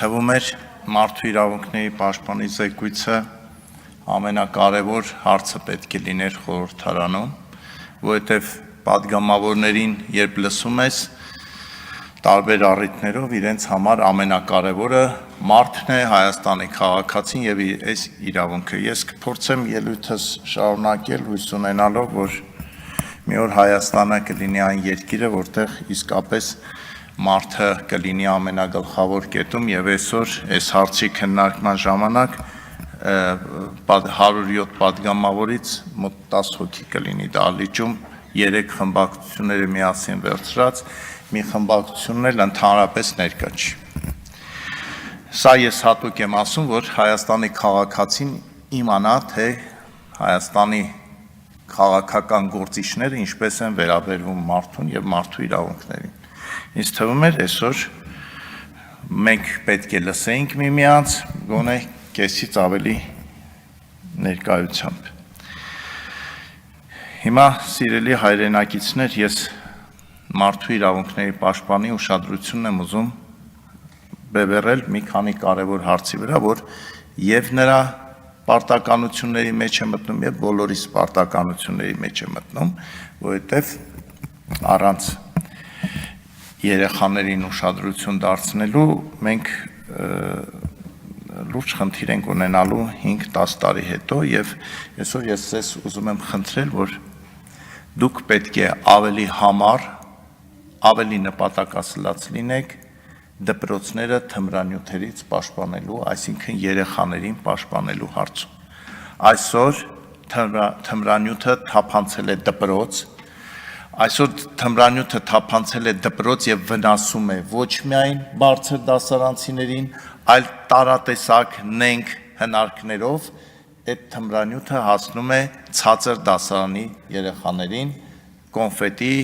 թվում էր մարդու իրավունքների պաշտպանի զեկույցը ամենակարևոր հարցը պետք է լիներ խորհրդարանում, որովհետև պատգամավորներին երբ լսում ես տարբեր առիթներով իրենց համար ամենակարևորը մարդն է, Հայաստանի քաղաքացին եւ այս իրավունքը։ Ես կփորձեմ ելույթս շարունակել հույս ունենալով, որ մի օր Հայաստանը կլինի այն երկիրը, որտեղ իսկապես մարդը կլինի ամենագլխավոր կետում եւ այսօր այս հարցի քննարկման ժամանակ 107 պատգամավորից մոտ 10 հոգի կլինի դահլիճում, 3 խմբակցությունները միասին վերցրած, մի խմբակցությունն էլ ընդհանրապես ներկա չի։ Սա ես հատուկ եմ ասում, որ Հայաստանի քաղաքացին իմանա, թե Հայաստանի քաղաքական գործիչները ինչպես են վերաբերվում մարդուն եւ մարդու իրավունքներին։ Ինձ թվում էր այսօր մենք պետք է լսեինք միմյանց գոնե կեսից ավելի ներկայությամբ։ Հիմա սիրելի հայրենակիցներ, ես մարդու իրավունքների պաշտպանի ուշադրությունն եմ ուզում բևեռել մի քանի կարևոր հարցի վրա, որ եւ նրա պարտականությունների մեջ է մտնում եւ բոլորիս պարտականությունների մեջ է մտնում, որովհետեւ առանց երեխաներին ուշադրություն դարձնելու մենք լուրջ խնդիր ենք ունենալու 5-10 տարի հետո եւ այսօր ես ձեզ ուզում եմ խնդրել, որ դուք պետք է ավելի համառ, ավելի նպատակասլաց լինեք դպրոցները թմրանյութերից պաշտպանելու, այսինքն երեխաներին պաշտպանելու հարցում։ Այսօր թմրանյութը թափանցել է դպրոց, այսօր թմրանյութը թափանցել է դպրոց եւ վնասում է ոչ միայն բարձր դասարանցիներին, այլ տարատեսակ նենք հնարքներով այդ թմրանյութը հասնում է ցածր դասարանի երեխաներին, կոնֆետի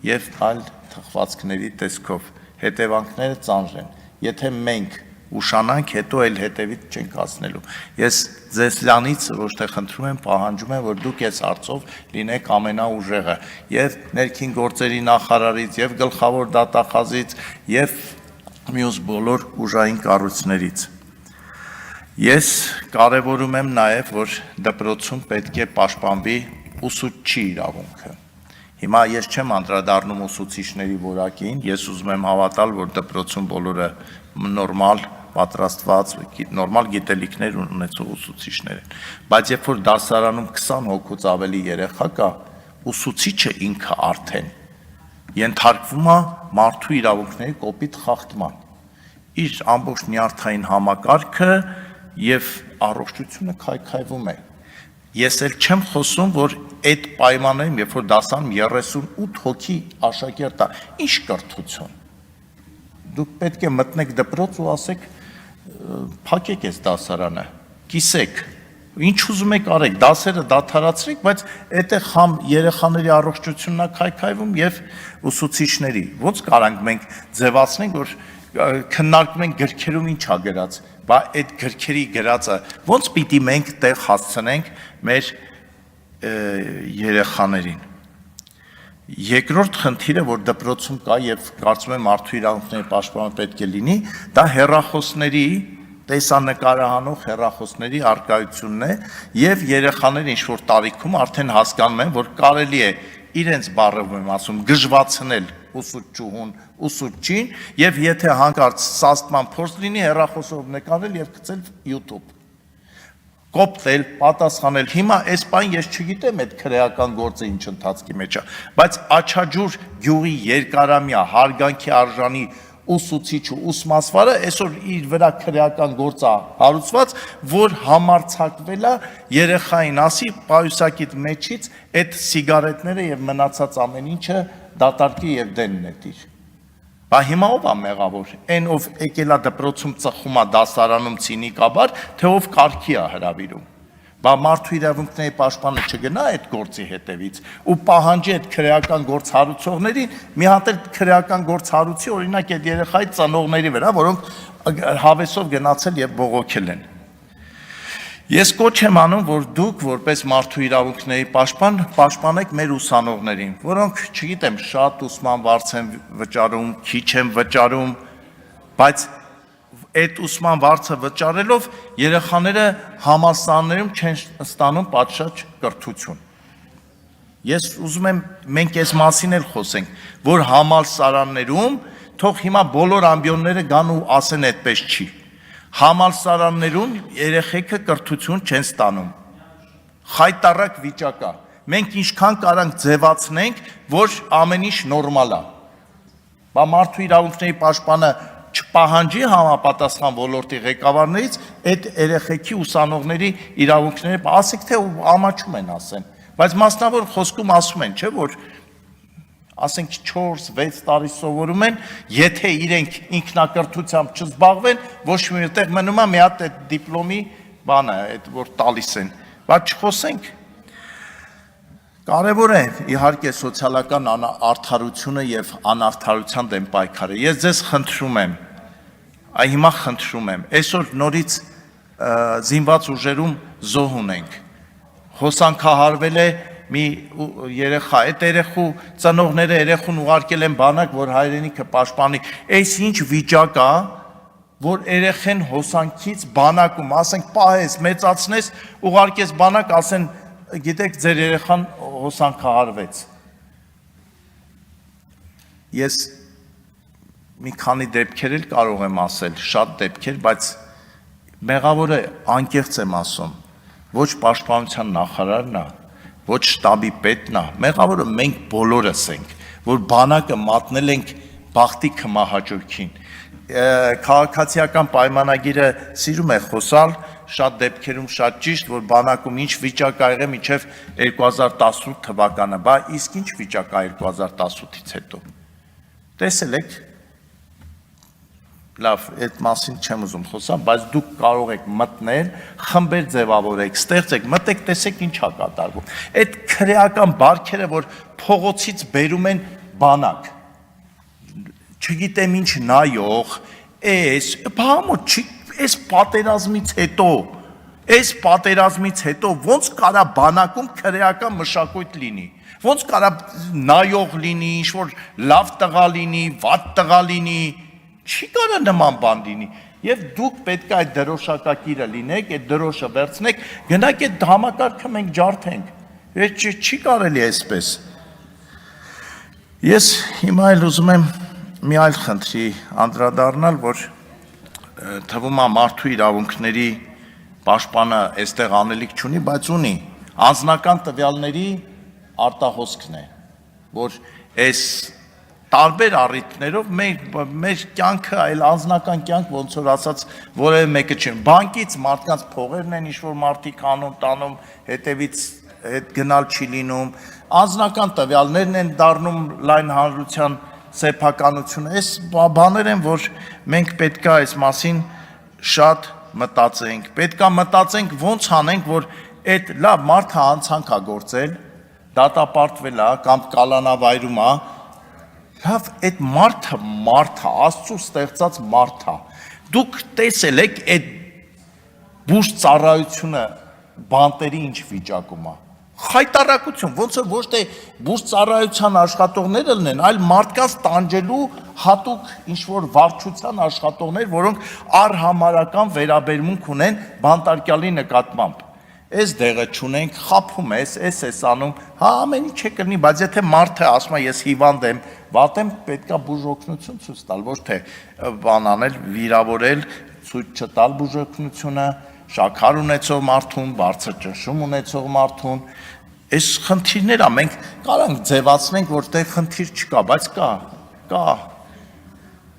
եւ այլ թխվածքների տեսքով։ Հետևանքները ծանր են։ Եթե մենք ուշանանք, հետո էլ հետևից չենք հասնելու։ Ես ձեզանից ոչ թե խնդրում եմ, պահանջում եմ, որ դուք այս հարցով լինեք ամենաուժեղը, եւ ներքին գործերի նախարարից, եւ գլխավոր դատախազից, եւ մյուս բոլոր ուժային կառույցներից։ Ես կարևորում եմ նաեւ, որ դպրոցում պետք է պաշտպանվի ուսուցչի իրավունքը։ Հիմա ես չեմ անդրադառնում ուսուցիչների որակին, ես ուզում եմ հավատալ, որ դպրոցում բոլորը նորմալ պատրաստված, նորմալ գիտելիքներ ունեցող ուսուցիչներ են, բայց երբ որ դասարանում 20 հոգուց ավելի երեխա կա, ուսուցիչը ինքը արդեն ենթարկվում է մարդու իրավունքների կոպիտ խախտման, իր ամբողջ նյարդային համակարգը եւ առողջությունը քայքայվում է։ Ես էլ չեմ խոսում, որ այդ պայմաններում, երբ որ դասարանում 38 հոգի աշակերտ է, ինչ կրթություն։ Դուք պետք է մտնեք դպրոց ու ասեք, փակեք այս դասարանը, կիսեք, ինչ ուզում եք արեք, դասերը դադարեցրեք, բայց այդտեղ համ երեխաների առողջությունն է քայքայվում եւ ուսուցիչների։ Ոնց կարանք մենք ձևացնենք, որ քննարկում ենք գրքերում ինչ ա գրած, բա այդ գրքերի գրածը ոնց պիտի մենք տեղ հասցնենք մեր երեխաներին։ Երկրորդ խնդիրը, որ դպրոցում կա եւ կարծում եմ մարդու իրավունքների պաշտպանը պետք է լինի, դա հեռախոսների, տեսանկարահանող հեռախոսների առկայությունն է եւ երեխաները ինչ որ տարիքում արդեն հասկանում են, որ կարելի է իրենց բառով եմ ասում գժվացնել ուսուցչուհուն, ուսուցչին եւ եթե հանկարծ սաստման փորձ լինի հեռախոսով նկարել եւ գցել YouTube։ Կոպտել, պատասխանել։ Հիմա այս բան ես չգիտեմ այդ քրեական գործը ինչ ընթացքի մեջ է, բայց Աչաջուր գյուղի երկարամյա հարգանքի արժանի ուսուցիչ ու ուսմասվարը այսօր իր վրա քրեական գործ է հարուցված, որ համարձակվել է երեխային ասի պայուսակիդ մեջից այդ սիգարետները եւ մնացած ամեն ինչը դատարկի եւ դեն նետիր։ Բա հիմա ով է մեղավոր, այն ով եկել է դպրոցում ծխում է դասարանում ցինիկաբար, թե ով կարգի է հրավիրում։ Բա մարդու իրավունքների պաշտպանը չգնա այդ գործի հետևից ու պահանջի այդ քրեական գործ հարուցողներին մի հատ էլ քրեական գործ հարուցի, օրինակ այդ երեխայի ծնողների վրա, որոնք հավեսով գնացել եւ բողոքել են։ Ես կոչ եմ անում, որ դուք որպես մարդու իրավունքների պաշտպան պաշտպանեք մեր ուսանողներին, որոնք, չգիտեմ, շատ ուսման վարձ են վճարում, քիչ են վճարում, բայց այդ ուսման վարձը վճարելով երեխաները համալսարաններում չեն ստանում պատշաճ կրթություն։ Ես ուզում եմ մենք այս մասին էլ խոսենք, որ համալսարաններում թող հիմա բոլոր ամբիոնները գան ու ասեն այդպես չի։ Համալսարաններում երեխեքը կրթություն չեն ստանում։ Խայտառակ վիճակա։ Մենք ինչքան կարանք ձևացնենք, որ ամեն ինչ նորմալ է։ Բա մարդու իրավունքների պաշտպանը չպահանջի համապատասխան ոլորտի ղեկավարներից այդ երեխեքի ուսանողների իրավունքները, ասեք թե ամաչում են ասեն, բայց մասնավոր խոսքում ասում են, չէ՞ որ ասենք 4-6 տարի սովորում են, եթե իրենք ինքնակրթությամբ չզբաղվեն, ոչ մի տեղ մնում է մի հատ այդ դիպլոմի բանը, այդ որ տալիս են, բայց չխոսենք։ Կարևոր է իհարկե սոցիալական արդարությունը եւ անարդարության դեմ պայքարը։ Ես ձեզ խնդրում եմ, հիմա խնդրում եմ, այսօր նորից զինված ուժերում զոհ ունենք։ Հոսանքահարվել է մի երեխա, այդ երեխու ծնողները երեխուն ուղարկել են բանակ, որ հայրենիքը պաշտպանի։ Այս ինչ վիճակ է, որ երեխեն հոսանքից բանակում, ասենք պահես, մեծացնես, ուղարկես բանակ, ասեն, գիտեք, ձեր երեխան հոսանքահարվեց։ Ես մի քանի դեպքեր էլ կարող եմ ասել, շատ դեպքեր, բայց մեղավորը անկեղծ եմ ասում, ոչ պաշտպանության նախարարն է, ոչ շտաբի պետն է, մեղավորը մենք բոլորս ենք, որ բանակը մատնել ենք բախտի քմահաճույքին։ Քաղաքացիական պայմանագիրը սիրում է խոսալ, շատ դեպքերում շատ ճիշտ, որ բանակում ինչ վիճակ ա եղել մինչև 2018 թվականը, բա իսկ ինչ վիճակ ա 2018-ից հետո։ Տեսել եք, լավ, այդ մասին չեմ ուզում խոսալ, բայց դուք կարող եք մտնել, խմբեր ձևավորեք, ստեղծեք, մտեք, տեսեք ինչ ա կատարվում։ Այդ քրեական բարքերը, որ փողոցից բերում են բանակ, չգիտեմ ինչ նայող, այս պատերազմից հետո ոնց կարա բանակում քրեական մշակույթ լինի, ոնց կարա նայող լինի, ինչ-որ լավ տղա լինի, վատ տղա լինի, չի կարա նման բան լինի, և դուք պետք է այդ դրոշակակիրը լինեք, այդ դրոշը վերցնեք, գնաք այդ համակարգը մենք ջարդենք, չի կարելի այսպես։ Ես հիմա էլ ուզում եմ մի այլ խնդրի անդրադառնալ, որ թվում է մարդու իրավունքների պաշտպանը այստեղ անելիք չունի, բայց ունի, անձնական տվյալների արտահոսքն է, որ այս տարբեր առիթներով մեր կյանքը, այլ անձնական կյանք, ոնց որ ասած, որևէ մեկը չեն, բանկից մարդկանց փողերն են ինչ-որ մարդիկ անում, տանում, հետևից հետ գնալ չի լինում, անձնական տվյալներն են դառնում լայն հանրության սեփականությունը, այս բաներ են, որ մենք պետք է այս մասին շատ մտածենք, պետք է մտածենք ոնց անենք, որ այդ լավ մարդը անցանք է գործել, դատապարտվել է կամ կալանավայրում է, լավ այդ մարդը, Աստծու ստեղծած մարդը, դուք տեսել եք այդ բուժ ծառայությունը բանտերի ինչ վիճակում է, խայտառակություն, ոնց որ ոչ թե բուժ ծառայության աշխատողները լինեն, այլ մարդկանց տանջելու հատուկ ինչ-որ վարչության աշխատողներ, որոնք առհամարական վերաբերմունք ունեն բանտարկյալի նկատմամբ։ Այս դեղը չունենք, խափում ես անում, հա ամեն ինչ է կլինի, բայց եթե մարդը ասում է ես հիվանդ եմ, վատ եմ, պետք է բուժօգնություն ցույց տալ, ոչ թե բան անել, վիրավորել, ցույց չտալ բուժօգնությունը, շաքար ունեցող մարդուն, բարձր ճնշում ունեցող մարդուն, այս խնդիրները մենք կարանք ձևացնենք, որ դե խնդիր չկա, բայց կա։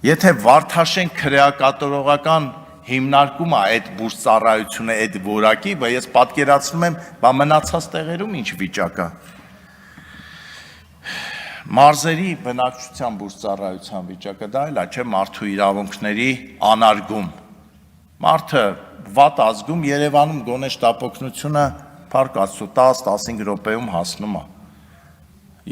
Եթե Վարդաշեն քրեակատարողական հիմնարկումը այդ բուժ ծառայությունը այդ որակի, բայց ես պատկերացնում եմ, բա մնացած տեղերում ինչ վիճակ է։ Մարզերի բնակչության բուժ ծառայության վիճակը դա էլ է, չէ, մարդու իրավունքների անարգում։ Մարդը վատ ազգում Երևանում գոնե շտապօգնությունը Փառք Աստծո 10-15 րոպեում հասնում է,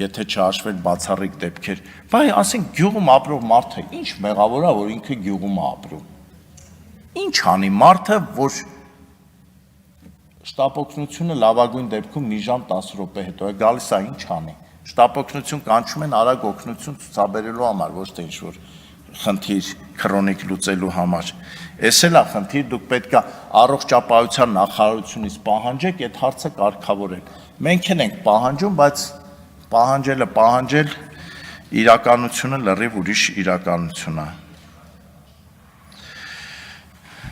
եթե չհաշվեն բացառիկ դեպքեր, բայց ասենք գյուղում ապրող մարդը ինչ մեղավոր է, որ ինքը գյուղում է ապրում, ինչ անի մարդը, որ շտապօգնությունը լավագույն դեպքում մի ժամ 10 րոպե հետո է գալիս է, ինչ անի, շտապօգնություն կանչում են արագ օգնություն ցուցաբերելու համար, ոչ թե ինչ-որ խնդիր քրոնիկ լուծելու համար։ Էս էլ է խնդիր, դուք պետք է առողջապահության նախարարությունից պահանջեք այդ հարցը կարգավորել։ Մենք ենք պահանջում, բայց պահանջել իրականությունը լրիվ ուրիշ իրականություն է։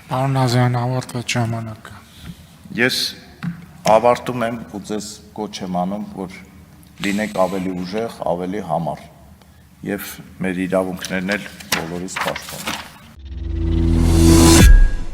Պարոն Ազարյան, ավարտվեց ժամանակը։ Ես ավարտում եմ ու ձեզ կոչ եմ անում, որ լինեք ավելի ուժեղ, ավելի համառ եւ մեր իրավունքներն էլ բոլորիս պաշտպանենք։